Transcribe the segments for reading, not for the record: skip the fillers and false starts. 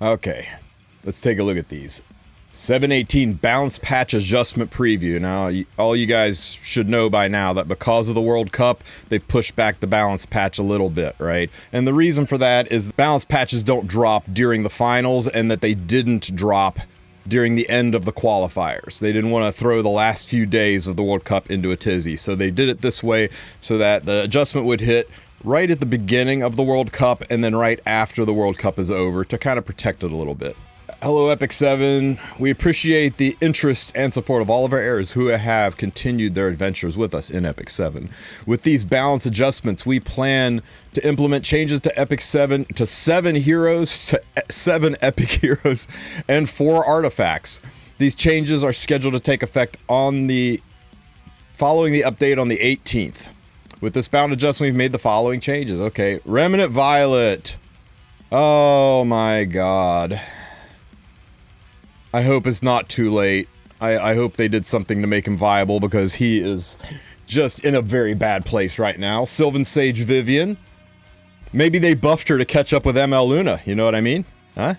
Okay, let's take a look at these. 718 balance patch adjustment preview. Now, all you guys should know by now that because of the World Cup, they've pushed back the balance patch a little bit, right? And the reason for that is the balance patches don't drop during the finals, and that they didn't drop during the end of the qualifiers. They didn't want to throw the last few days of the World Cup into a tizzy, so they did it this way so that the adjustment would hit right at the beginning of the World Cup and then right after the World Cup is over to kind of protect it a little bit. Hello Epic 7, we appreciate the interest and support of all of our heirs who have continued their adventures with us in Epic 7. With these balance adjustments, we plan to implement changes to Epic 7 to 7 heroes, to 7 epic heroes, and 4 artifacts. These changes are scheduled to take effect on following the update on the 18th. With this balance adjustment, we've made the following changes. Okay, Remnant Violet. Oh my god. I hope it's not too late. I hope they did something to make him viable because he is just in a very bad place right now. Sylvan Sage Vivian. Maybe they buffed her to catch up with ML Luna, you know what I mean? Huh?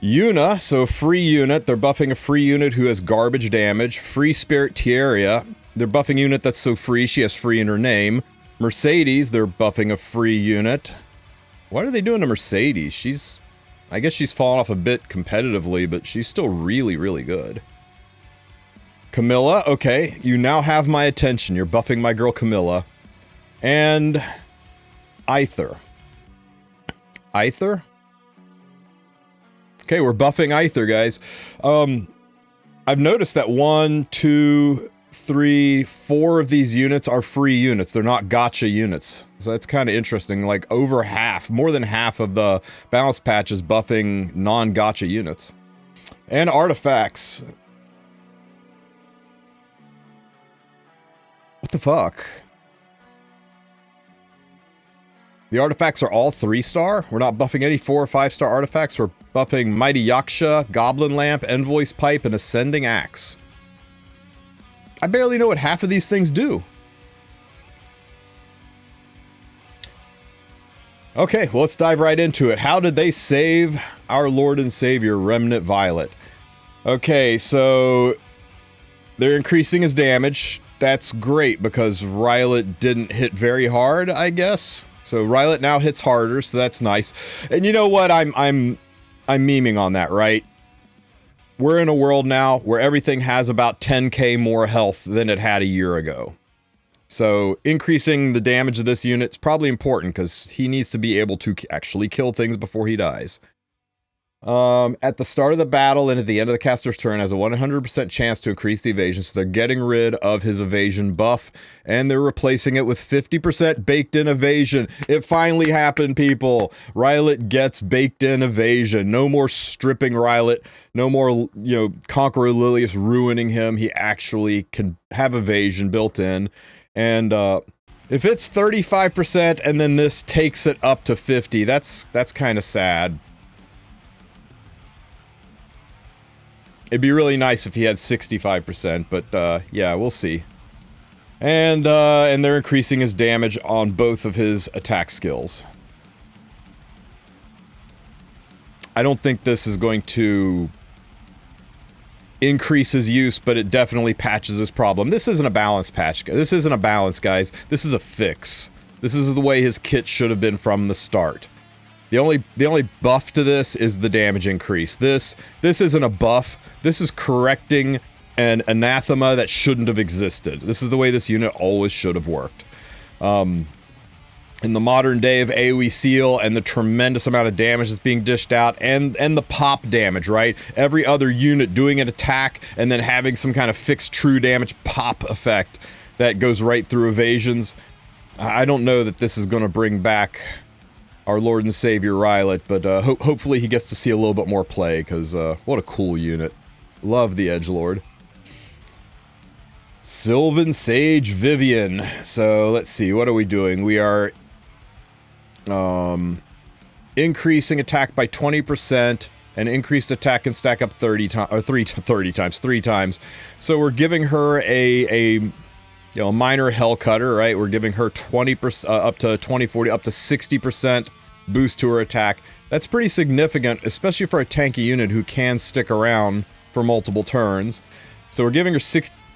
Yuna, so free unit. They're buffing a free unit who has garbage damage. Free Spirit Tieria. They're buffing unit that's so free, she has free in her name. Mercedes, they're buffing a free unit. What are they doing to Mercedes? I guess she's fallen off a bit competitively, but she's still really, really good. Camilla, okay, you now have my attention. You're buffing my girl Camilla. And Aither. Aither? Okay, we're buffing Aither, guys. I've noticed that 1, 2, 3, 4 of these units are free units. They're not gotcha units. So that's kind of interesting. Like over half, more than half of the balance patch is buffing non-gotcha units. And artifacts. What the fuck? The artifacts are all 3-star? We're not buffing any 4 or 5-star artifacts. We're buffing Mighty Yaksha, Goblin Lamp, Envoy's Pipe, and Ascending Axe. I barely know what half of these things do. Okay, well, let's dive right into it. How did they save our Lord and Savior, Remnant Violet? Okay, so they're increasing his damage. That's great because Violet didn't hit very hard, I guess. So Violet now hits harder, so that's nice. And you know what? I'm memeing on that, right? We're in a world now where everything has about 10k more health than it had a year ago. So increasing the damage of this unit is probably important because he needs to be able to actually kill things before he dies. At the start of the battle and at the end of the caster's turn has a 100% chance to increase the evasion, so they're getting rid of his evasion buff and they're replacing it with 50% baked in evasion. It finally happened, people. Violet gets baked in evasion. No more stripping Violet. No more, you know, Conqueror Lilius ruining him. He actually can have evasion built in. And if it's 35% and then this takes it up to 50, that's kind of sad. It'd be really nice if he had 65%, but yeah, we'll see. And they're increasing his damage on both of his attack skills. I don't think this is going to increase his use, but it definitely patches his problem. This isn't a balance patch. This isn't a balance, guys. This is a fix. This is the way his kit should have been from the start. The only buff to this is the damage increase. This isn't a buff. This is correcting an anathema that shouldn't have existed. This is the way this unit always should have worked. In the modern day of AoE seal and the tremendous amount of damage that's being dished out and the pop damage, right? Every other unit doing an attack and then having some kind of fixed true damage pop effect that goes right through evasions. I don't know that this is going to bring back our Lord and Savior Violet, but hopefully he gets to see a little bit more play, because what a cool unit. Love the Edgelord. Sylvan Sage Vivian. So let's see, what are we doing? We are increasing attack by 20%, and increased attack can stack up 3 times. So we're giving her a you know, minor hell cutter, right? We're giving her 20%, up to 20, 40, up to 60% boost to her attack. That's pretty significant, especially for a tanky unit who can stick around for multiple turns. So we're giving her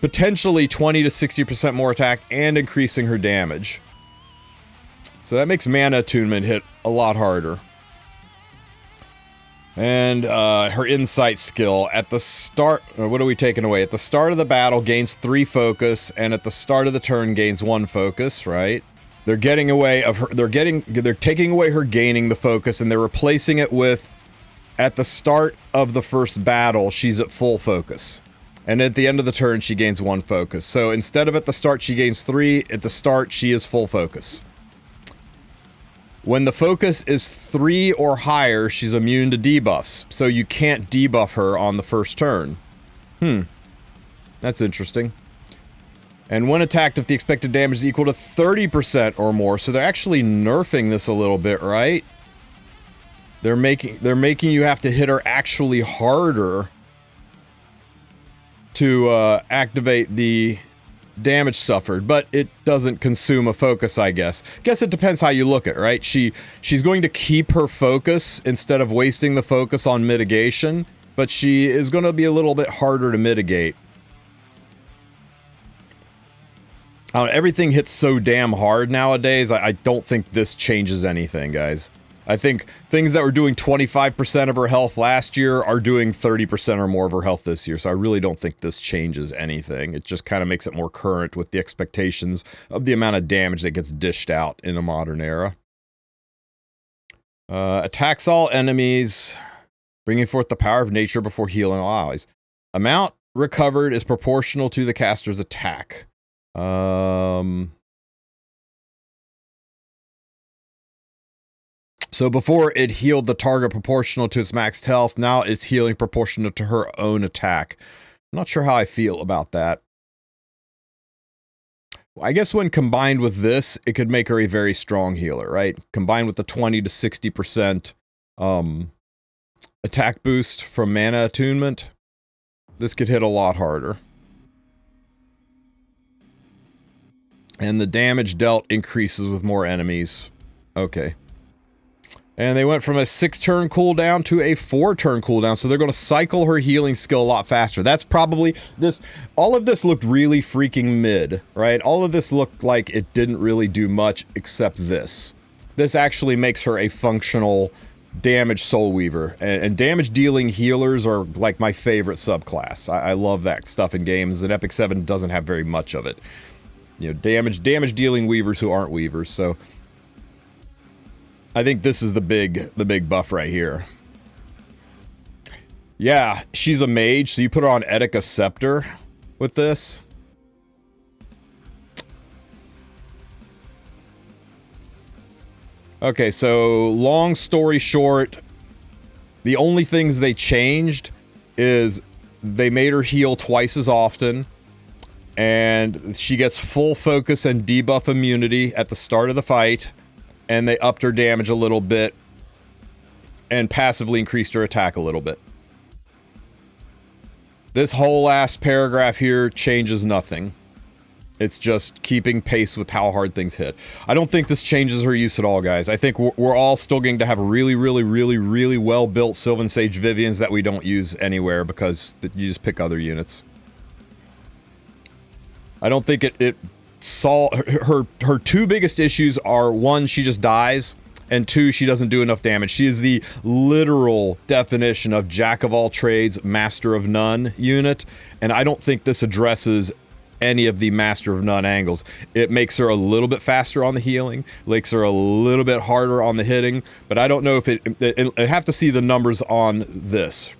potentially 20 to 60% more attack and increasing her damage. So that makes mana attunement hit a lot harder. And her insight skill at the start, what are we taking away? At the start of the battle gains 3 focus, and at the start of the turn gains 1 focus, right? They're getting away of her, they're taking away her gaining the focus, and they're replacing it with, at the start of the first battle, she's at full focus. And at the end of the turn, she gains 1 focus. So instead of at the start, she gains 3, at the start, she is full focus. When the focus is 3 or higher, she's immune to debuffs. So you can't debuff her on the first turn. That's interesting. And when attacked, if the expected damage is equal to 30% or more, so they're actually nerfing this a little bit, right? They're making you have to hit her actually harder to activate the damage suffered, but it doesn't consume a focus, I guess. Guess it depends how you look at it, right? She's going to keep her focus instead of wasting the focus on mitigation, but she is going to be a little bit harder to mitigate. Everything hits so damn hard nowadays, I don't think this changes anything, guys. I think things that were doing 25% of her health last year are doing 30% or more of her health this year, so I really don't think this changes anything. It just kind of makes it more current with the expectations of the amount of damage that gets dished out in a modern era. Attacks all enemies, bringing forth the power of nature before healing all allies. Amount recovered is proportional to the caster's attack. So before it healed the target proportional to its maxed health, now it's healing proportional to her own attack. I'm not sure how I feel about that. I guess when combined with this, it could make her a very strong healer, right? Combined with the 20 to 60% attack boost from mana attunement, this could hit a lot harder. And the damage dealt increases with more enemies. Okay. And they went from a 6-turn cooldown to a 4-turn cooldown, so they're going to cycle her healing skill a lot faster. That's probably this. All of this looked really freaking mid, right? All of this looked like it didn't really do much except this. This actually makes her a functional damage soul weaver, and damage dealing healers are like my favorite subclass. I love that stuff in games, and Epic 7 doesn't have very much of it. You know, damage dealing weavers who aren't weavers, so I think this is the big buff right here. Yeah, she's a mage, so you put her on Etika Scepter with this. Okay, so long story short, the only things they changed is they made her heal twice as often, and she gets full focus and debuff immunity at the start of the fight. And they upped her damage a little bit and passively increased her attack a little bit. This whole last paragraph here changes nothing. It's just keeping pace with how hard things hit. I don't think this changes her use at all, guys. I think we're all still going to have really well-built Sylvan Sage Vivians that we don't use anywhere because you just pick other units. I don't think it her 2 biggest issues are, 1, she just dies, and 2, she doesn't do enough damage. She is the literal definition of jack of all trades, master of none unit, and I don't think this addresses any of the master of none angles. It makes her a little bit faster on the healing, makes her a little bit harder on the hitting, but I don't know if I have to see the numbers on this,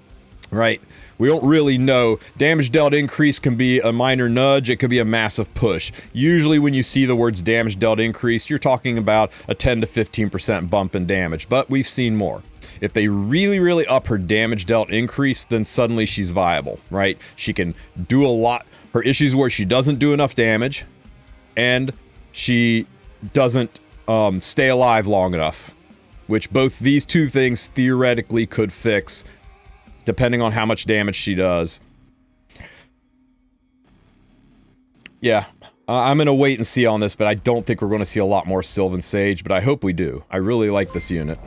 right? We don't really know. Damage dealt increase can be a minor nudge, it could be a massive push. Usually when you see the words damage dealt increase, you're talking about a 10 to 15% bump in damage, but we've seen more. If they really up her damage dealt increase, then suddenly she's viable, right? She can do a lot. Her issues where she doesn't do enough damage, and she doesn't stay alive long enough, which both these 2 things theoretically could fix, depending on how much damage she does. Yeah, I'm going to wait and see on this, but I don't think we're going to see a lot more Sylvan Sage, but I hope we do. I really like this unit.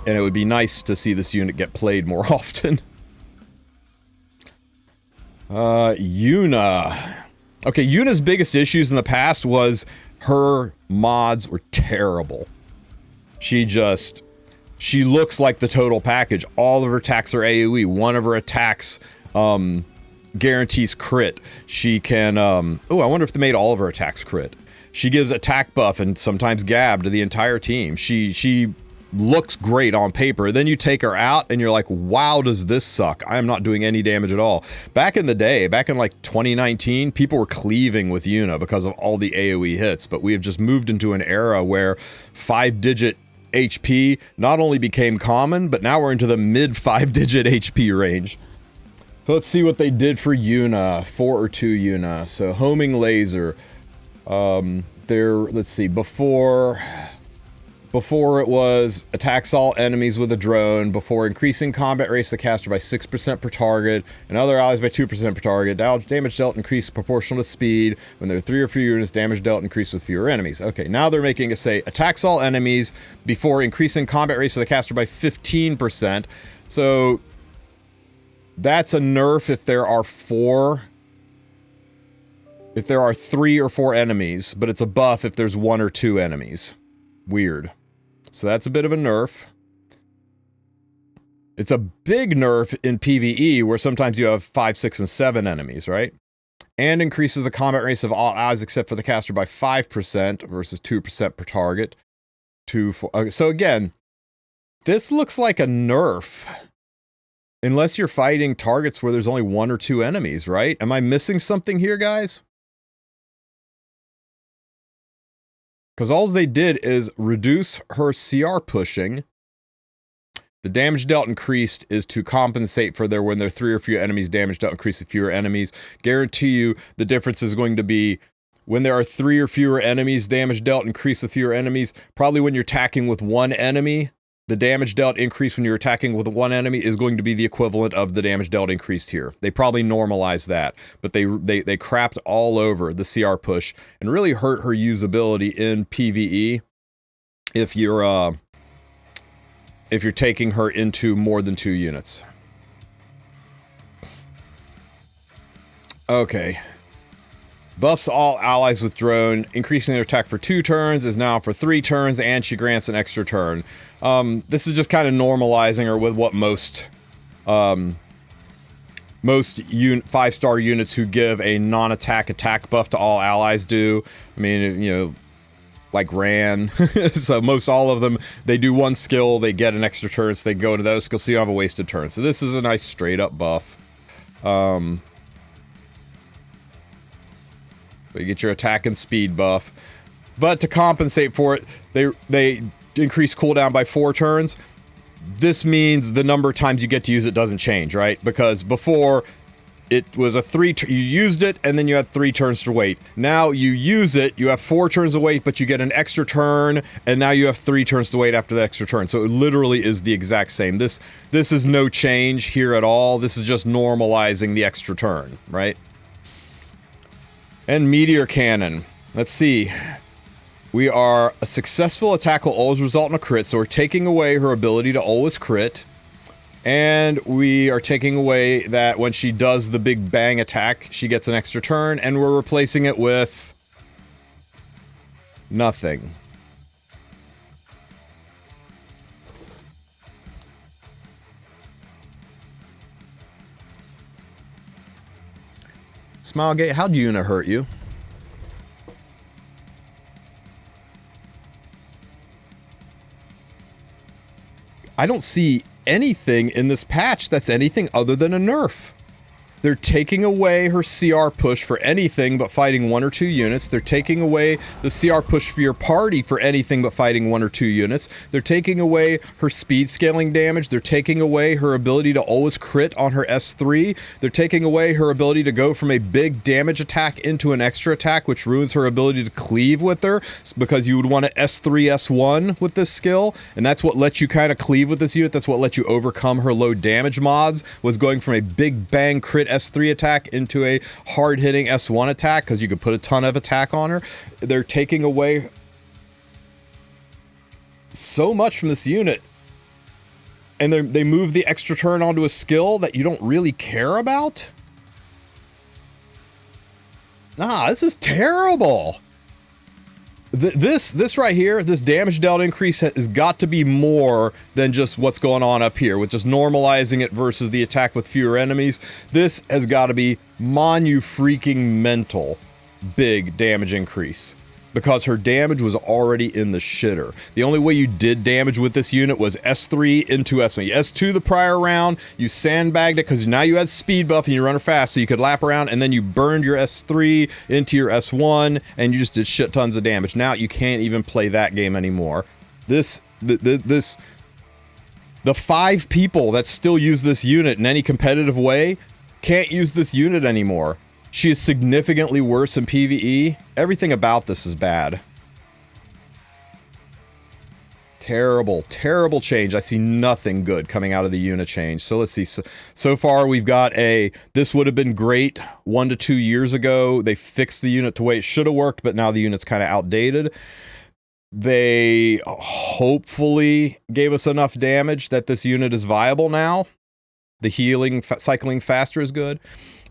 And it would be nice to see this unit get played more often. Yuna. Okay, Yuna's biggest issues in the past was her mods were terrible. She looks like the total package. All of her attacks are AoE. One of her attacks, guarantees crit. She can, oh, I wonder if they made all of her attacks crit. She gives attack buff and sometimes gab to the entire team. She looks great on paper. Then you take her out and you're like, wow, does this suck? I am not doing any damage at all. Back in the day, back in like 2019, people were cleaving with Yuna because of all the AoE hits, but we have just moved into an era where 5-digit HP not only became common, but now we're into the mid 5-digit HP range. So let's see what they did for Yuna, 4 or 2 Yuna. So homing laser, let's see, before it was attacks all enemies with a drone, before increasing combat rates the caster by 6% per target, and other allies by 2% per target. Damage dealt increased proportional to speed. When there are 3 or fewer units, damage dealt increased with fewer enemies. Okay, now they're making it say attacks all enemies before increasing combat rates of the caster by 15%. So that's a nerf if there are 3 or 4 enemies, but it's a buff if there's 1 or 2 enemies. Weird. So that's a bit of a nerf. It's a big nerf in PvE where sometimes you have 5, 6, and 7 enemies, right? And increases the combat rates of all allies except for the caster by 5% versus 2% per target. So again, this looks like a nerf. Unless you're fighting targets where there's only 1 or 2 enemies, right? Am I missing something here, guys? Because all they did is reduce her CR pushing. The damage dealt increased is to compensate for when there are 3 or fewer enemies, damage dealt increased with fewer enemies. Guarantee you the difference is going to be when there are 3 or fewer enemies, damage dealt increased with fewer enemies. Probably when you're attacking with 1 enemy, the damage dealt increase when you're attacking with 1 enemy is going to be the equivalent of the damage dealt increased here. They probably normalized that, but they crapped all over the CR push and really hurt her usability in PvE if you're taking her into more than 2 units. Okay. Buffs all allies with drone, increasing their attack for 2 turns is now for 3 turns, and she grants an extra turn. This is just kind of normalizing her with what most 5-star units who give a non-attack attack buff to all allies do. I mean, you know, like Ran. So most all of them, they do 1 skill, they get an extra turn, so they go to those skills, so you don't have a wasted turn. So this is a nice straight up buff. You get your attack and speed buff. But to compensate for it, they increase cooldown by 4 turns. This means the number of times you get to use it doesn't change, right? Because before, it was a 3, you used it, and then you had 3 turns to wait. Now you use it, you have 4 turns to wait, but you get an extra turn, and now you have 3 turns to wait after the extra turn. So it literally is the exact same. This is no change here at all. This is just normalizing the extra turn, right? And Meteor Cannon. Let's see. We are a successful attack will always result in a crit, so we're taking away her ability to always crit. And we are taking away that when she does the big bang attack, she gets an extra turn, and we're replacing it with nothing. Smilegate, how'd Yuna hurt you? I don't see anything in this patch that's anything other than a nerf. They're taking away her CR push for anything but fighting 1 or 2 units. They're taking away the CR push for your party for anything but fighting 1 or 2 units. They're taking away her speed scaling damage. They're taking away her ability to always crit on her S3. They're taking away her ability to go from a big damage attack into an extra attack, which ruins her ability to cleave with her, because you would want to S3, S1 with this skill, and that's what lets you kind of cleave with this unit. That's what lets you overcome her low damage mods, was going from a big bang crit S3 attack into a hard-hitting S1 attack because you could put a ton of attack on her. They're taking away so much from this unit. And they move the extra turn onto a skill that you don't really care about? Nah, this is terrible. This right here, this damage dealt increase has got to be more than just what's going on up here with just normalizing it versus the attack with fewer enemies. This has got to be freaking mental big damage increase because her damage was already in the shitter. The only way you did damage with this unit was S3 into S1. S2 the prior round, you sandbagged it because now you had speed buff and you run her fast so you could lap around, and then you burned your S3 into your S1 and you just did shit tons of damage. Now you can't even play that game anymore. The 5 people that still use this unit in any competitive way can't use this unit anymore. She is significantly worse in PvE. Everything about this is bad. Terrible, terrible change. I see nothing good coming out of the unit change. So let's see. So far we've got this would have been great 1 to 2 years ago. They fixed the unit to way it should have worked, but now the unit's kind of outdated. They hopefully gave us enough damage that this unit is viable now. The healing, cycling faster is good.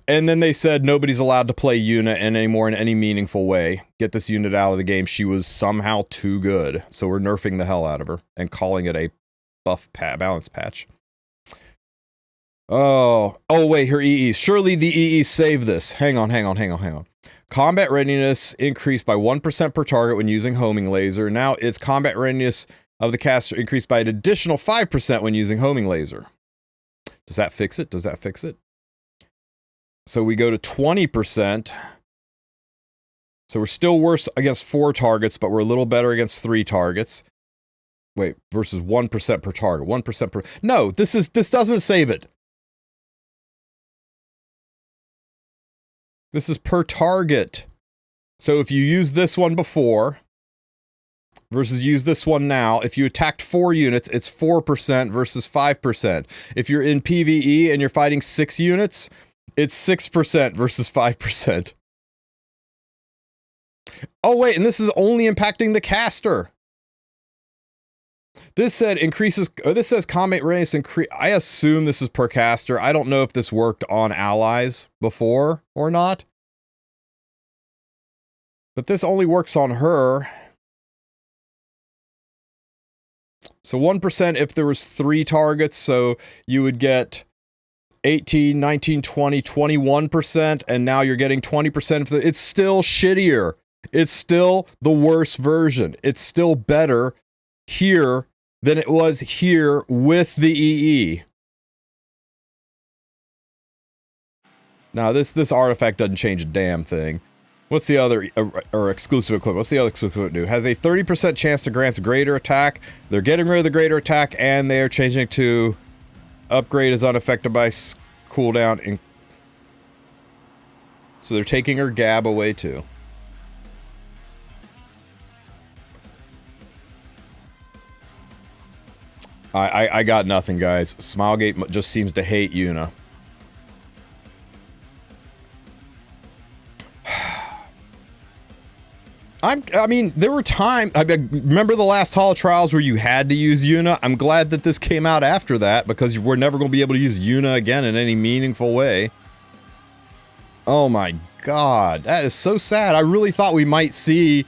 And then they said nobody's allowed to play Yuna anymore in any meaningful way. Get this unit out of the game. She was somehow too good. So we're nerfing the hell out of her and calling it a buff balance patch. Oh wait, her EEs. Surely the EEs save this. Hang on. Combat readiness increased by 1% per target when using homing laser. Now its combat readiness of the caster increased by an additional 5% when using homing laser. Does that fix it? So we go to 20%. So we're still worse against 4 targets, but we're a little better against 3 targets. Wait, versus 1% per target. 1% per... No, this doesn't save it. This is per target. So if you use this one before versus use this one now, if you attacked 4 units, it's 4% versus 5%. If you're in PvE and you're fighting 6 units... it's 6% versus 5%. Oh wait, and this is only impacting the caster. This said increases, this says combat readiness increase. I assume this is per caster. I don't know if this worked on allies before or not. But this only works on her. So 1% if there was 3 targets, so you would get 18, 19, 20, 21%, and now you're getting 20% of the... It's still shittier. It's still the worst version. It's still better here than it was here with the EE. Now, this artifact doesn't change a damn thing. What's the other, or exclusive equipment? What's the other exclusive equipment do? Has a 30% chance to grant a greater attack. They're getting rid of the greater attack, and they're changing it to... upgrade is unaffected by cooldown. So they're taking her gab away too. I got nothing, guys. Smilegate just seems to hate Yuna. I mean, there were times... I remember the last Hall of Trials where you had to use Yuna? I'm glad that this came out after that, because we're never going to be able to use Yuna again in any meaningful way. Oh my god, that is so sad. I really thought we might see...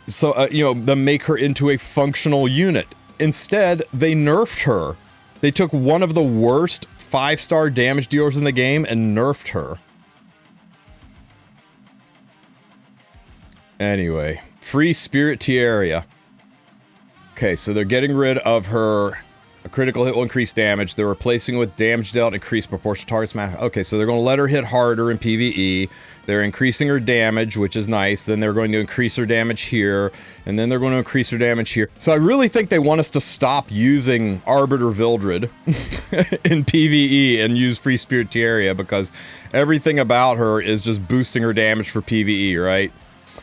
them make her into a functional unit. Instead, they nerfed her. They took one of the worst 5-star damage dealers in the game and nerfed her. Anyway, free Spirit Tieria. Okay, so they're getting rid of her. A critical hit will increase damage. They're replacing it with damage dealt increased proportion targets max. Okay, so they're going to let her hit harder in PvE. They're increasing her damage, which is nice. Then they're going to increase her damage here. And then they're going to increase her damage here. So I really think they want us to stop using Arbiter Vildred in PvE and use Free Spirit Tieria, because everything about her is just boosting her damage for PvE, right?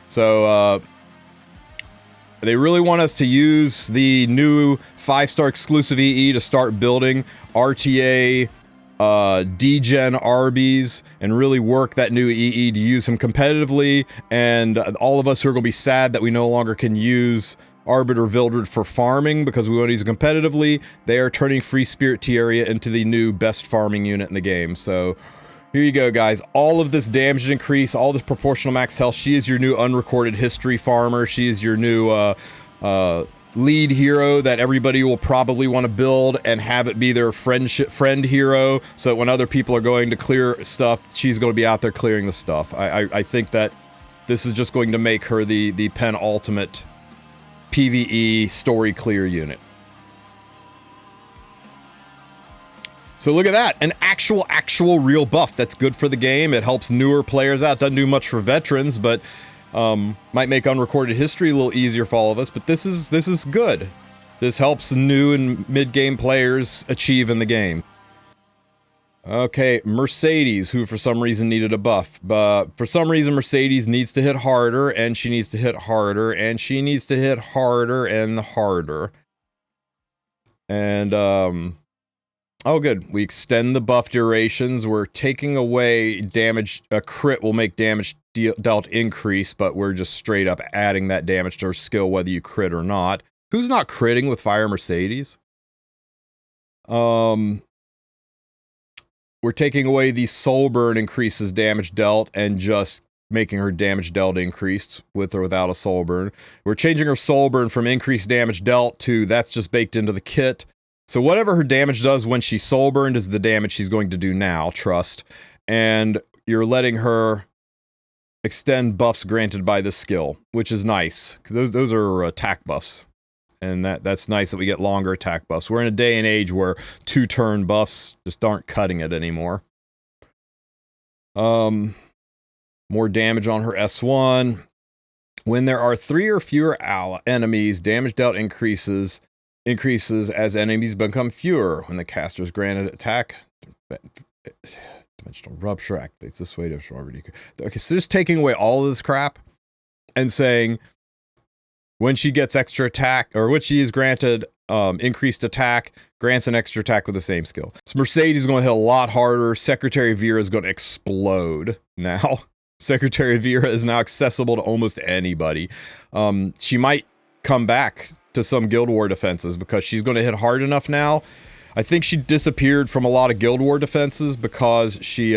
So, they really want us to use the new 5-star exclusive EE to start building RTA degen Arby's and really work that new EE to use him competitively. And all of us who are going to be sad that we no longer can use Arbiter Vildred for farming because we want to use it competitively, they are turning Free Spirit Tieria into the new best farming unit in the game. So here you go, guys. All of this damage increase, all this proportional max health. She is your new unrecorded history farmer. She is your new lead hero that everybody will probably want to build and have it be their friend hero, so that when other people are going to clear stuff, she's going to be out there clearing the stuff. I think that this is just going to make her the penultimate PvE story clear unit. So look at that, an actual real buff that's good for the game. It helps newer players out. Doesn't do much for veterans, but might make unrecorded history a little easier for all of us. But this is good. This helps new and mid-game players achieve in the game. Okay, Mercedes, who for some reason needed a buff. But for some reason, Mercedes needs to hit harder, and she needs to hit harder, and she needs to hit harder and harder. And, oh good, we extend the buff durations. We're taking away damage. A crit will make damage dealt increase, but we're just straight up adding that damage to her skill whether you crit or not. Who's not critting with Fire Mercedes? We're taking away the soul burn increases damage dealt and just making her damage dealt increased with or without a soul burn. We're changing her soul burn from increased damage dealt to that's just baked into the kit. So whatever her damage does when she's soul burned is the damage she's going to do now, trust. And you're letting her extend buffs granted by this skill, which is nice. Those are attack buffs. And that's nice that we get longer attack buffs. We're in a day and age where 2-turn buffs just aren't cutting it anymore. More damage on her S1. When there are 3 or fewer enemies, damage dealt increases as enemies become fewer. When the caster's granted attack, dimensional rupture activates this way. Okay, so just taking away all of this crap and saying when she gets extra attack, or when she is granted increased attack, grants an extra attack with the same skill. So Mercedes is going to hit a lot harder. Secretary Vera is going to explode now. Secretary Vera is now accessible to almost anybody. She might come back to some Guild War defenses because she's going to hit hard enough now. I think she disappeared from a lot of Guild War defenses because she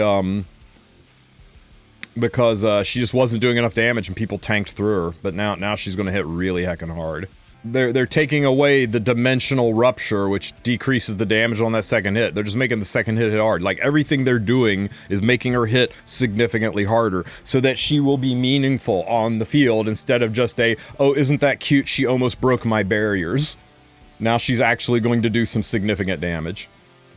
just wasn't doing enough damage and people tanked through her. But now she's going to hit really heckin' hard. They're taking away the dimensional rupture, which decreases the damage on that second hit. They're just making the second hit hard. Like, everything they're doing is making her hit significantly harder so that she will be meaningful on the field instead of just a, oh, isn't that cute, she almost broke my barriers. Now she's actually going to do some significant damage.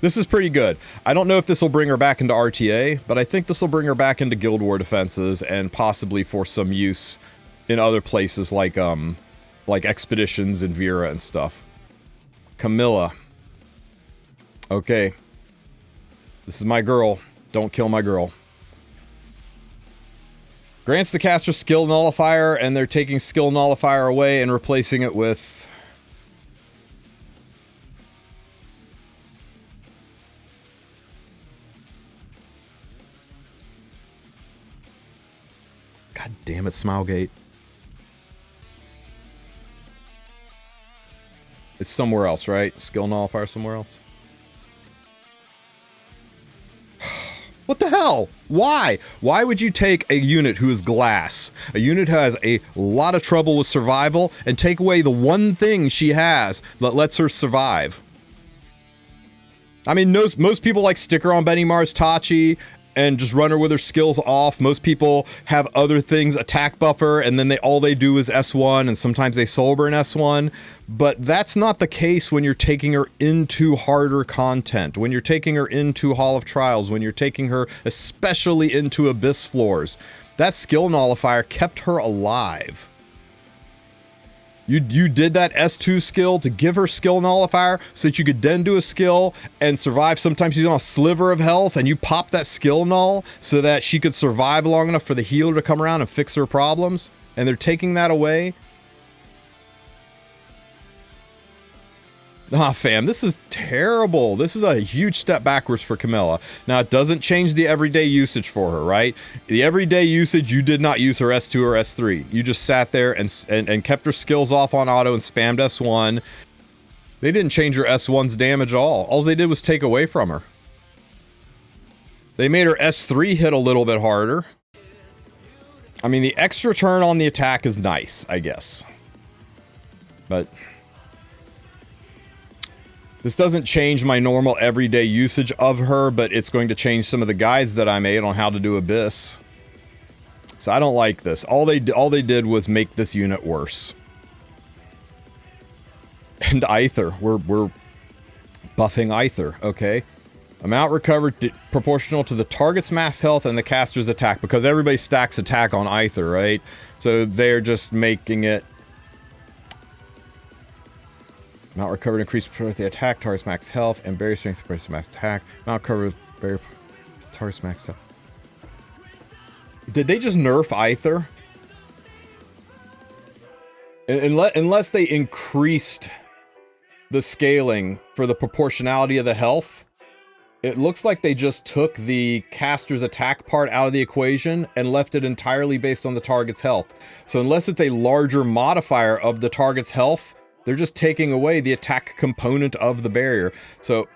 This is pretty good. I don't know if this will bring her back into RTA, but I think this will bring her back into Guild War defenses and possibly for some use in other places like expeditions and Vera and stuff. Camilla. Okay. This is my girl. Don't kill my girl. Grants the caster skill nullifier, and they're taking skill nullifier away and replacing it with... God damn it, Smilegate. It's somewhere else, right? Skill nullifier somewhere else. What the hell? Why? Why would you take a unit who is glass, a unit who has a lot of trouble with survival, and take away the one thing she has that lets her survive? I mean, most people like stick her on Benny Mars Tachi and just run her with her skills off. Most people have other things, attack buffer, and then all they do is S1, and sometimes they soul burn S1. But that's not the case when you're taking her into harder content, when you're taking her into Hall of Trials, when you're taking her especially into Abyss Floors. That skill nullifier kept her alive. You did that S2 skill to give her skill nullifier so that you could then do a skill and survive. Sometimes she's on a sliver of health and you pop that skill null so that she could survive long enough for the healer to come around and fix her problems. And they're taking that away. Ah, fam, this is terrible. This is a huge step backwards for Camilla. Now, it doesn't change the everyday usage for her, right? The everyday usage, you did not use her S2 or S3. You just sat there and kept her skills off on auto and spammed S1. They didn't change her S1's damage at all. All they did was take away from her. They made her S3 hit a little bit harder. I mean, the extra turn on the attack is nice, I guess. But this doesn't change my normal everyday usage of her, but it's going to change some of the guides that I made on how to do Abyss. So I don't like this. All they did was make this unit worse. And Aither, we're buffing Aither, okay? Amount recovered proportional to the target's max health and the caster's attack, because everybody stacks attack on Aither, right? So they're just making it. Amount recovered increased for the attack, target's max health, and barrier strength versus max attack. Amount recovered, barrier, target's max health. Did they just nerf Aither? Unless they increased the scaling for the proportionality of the health, it looks like they just took the caster's attack part out of the equation and left it entirely based on the target's health. So unless it's a larger modifier of the target's health, they're just taking away the attack component of the barrier. So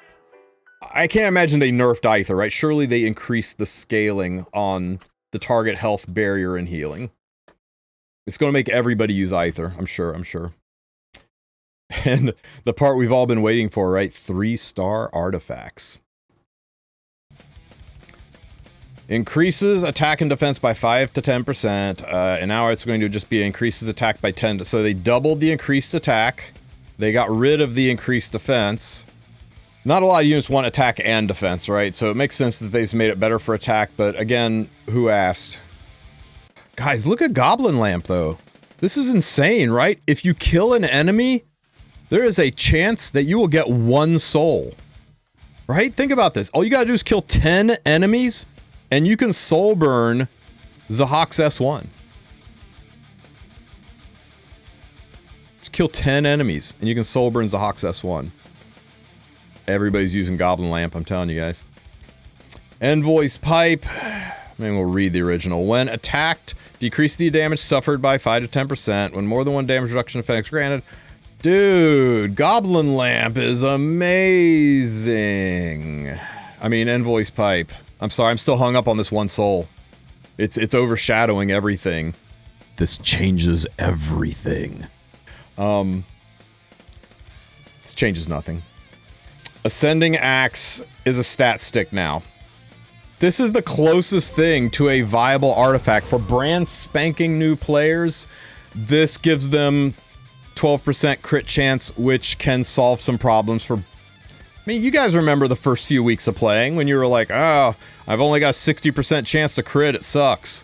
I can't imagine they nerfed Aither, right? Surely they increased the scaling on the target health, barrier, and healing. It's going to make everybody use Aither, I'm sure. And the part we've all been waiting for, right? 3-star artifacts. Increases attack and defense by 5 to 10%. And now it's going to just be increases attack by 10. So they doubled the increased attack. They got rid of the increased defense. Not a lot of units want attack and defense, right? So it makes sense that they've made it better for attack. But again, who asked? Guys, look at Goblin Lamp, though. This is insane, right? If you kill an enemy, there is a chance that you will get 1 soul. Right? Think about this. All you gotta do is kill 10 enemies, and you can soul burn Zahak's S1. Let's kill 10 enemies, and you can soul burn Zahak's S1. Everybody's using Goblin Lamp, I'm telling you guys. Envoy's Pipe. Maybe we'll read the original. When attacked, decrease the damage suffered by 5 to 10%. When more than 1 damage reduction effect is granted. Dude, Goblin Lamp is amazing. I mean, Envoy's Pipe. I'm sorry, I'm still hung up on this 1 soul. It's overshadowing everything. This changes everything. This changes nothing. Ascending Axe is a stat stick now. This is the closest thing to a viable artifact for brand spanking new players. This gives them 12% crit chance, which can solve some problems for... I mean, you guys remember the first few weeks of playing when you were like, oh, I've only got 60% chance to crit, it sucks.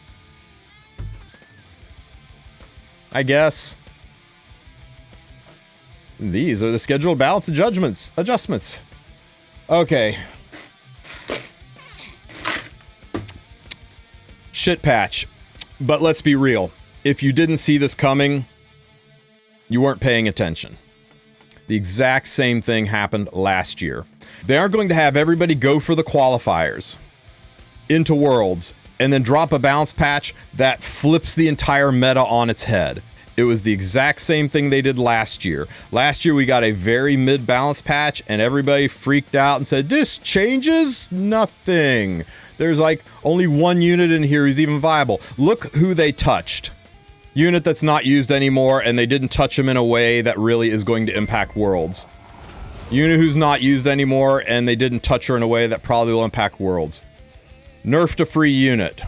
I guess. These are the scheduled balance adjustments. Okay. Shit patch. But let's be real. If you didn't see this coming, you weren't paying attention. The exact same thing happened last year. They aren't going to have everybody go for the qualifiers into Worlds and then drop a balance patch that flips the entire meta on its head. It was the exact same thing they did last year. Last year we got a very mid-balance patch and everybody freaked out and said, this changes nothing. There's like only 1 unit in here who's even viable. Look who they touched. Unit that's not used anymore, and they didn't touch him in a way that really is going to impact Worlds. Unit who's not used anymore, and they didn't touch her in a way that probably will impact Worlds. Nerfed a free unit.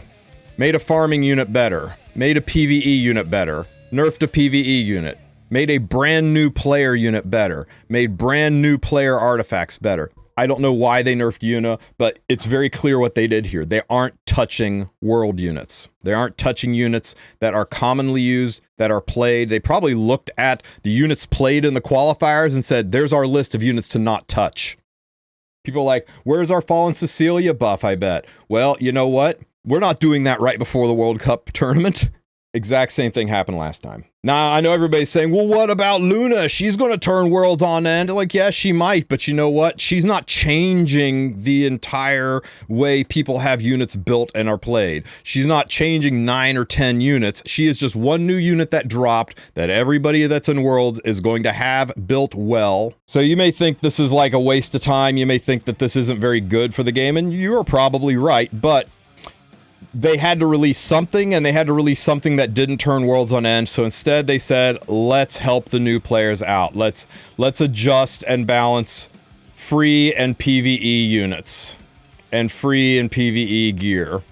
Made a farming unit better. Made a PvE unit better. Nerfed a PvE unit. Made a brand new player unit better. Made brand new player artifacts better. I don't know why they nerfed Yuna, but it's very clear what they did here. They aren't touching world units. They aren't touching units that are commonly used, that are played. They probably looked at the units played in the qualifiers and said, there's our list of units to not touch. People are like, where's our Fallen Cecilia buff, I bet? Well, you know what? We're not doing that right before the World Cup tournament. Exact same thing happened last time. Now, I know everybody's saying, well, what about Luna? She's going to turn worlds on end. Like, yeah, she might, but you know what? She's not changing the entire way people have units built and are played. She's not changing 9 or 10 units. She is just one new unit that dropped that everybody that's in worlds is going to have built well. So you may think this is like a waste of time. You may think that this isn't very good for the game, and you're probably right, but they had to release something, and they had to release something that didn't turn worlds on end. So instead they said, let's help the new players out. Let's adjust and balance free and PvE units and free and PvE gear.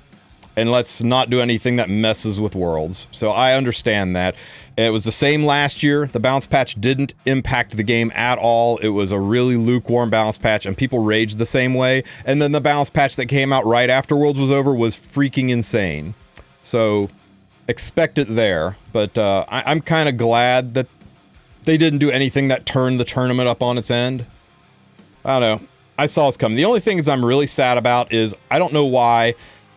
And let's not do anything that messes with worlds. So I understand that. It was the same last year. The balance patch didn't impact the game at all. It was a really lukewarm balance patch, and people raged the same way. And then the balance patch that came out right after Worlds was over was freaking insane. So expect it there. But I'm kind of glad that they didn't do anything that turned the tournament up on its end. I don't know. I saw this coming. The only things I'm really sad about is I don't know why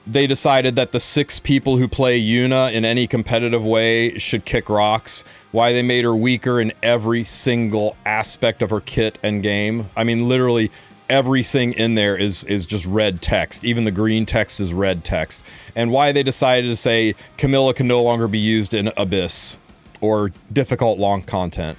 they decided that the 6 people who play Yuna in any competitive way should kick rocks. Why they made her weaker in every single aspect of her kit and game. I mean, literally everything in there is just red text. Even the green text is red text. And why they decided to say Camilla can no longer be used in Abyss or difficult long content.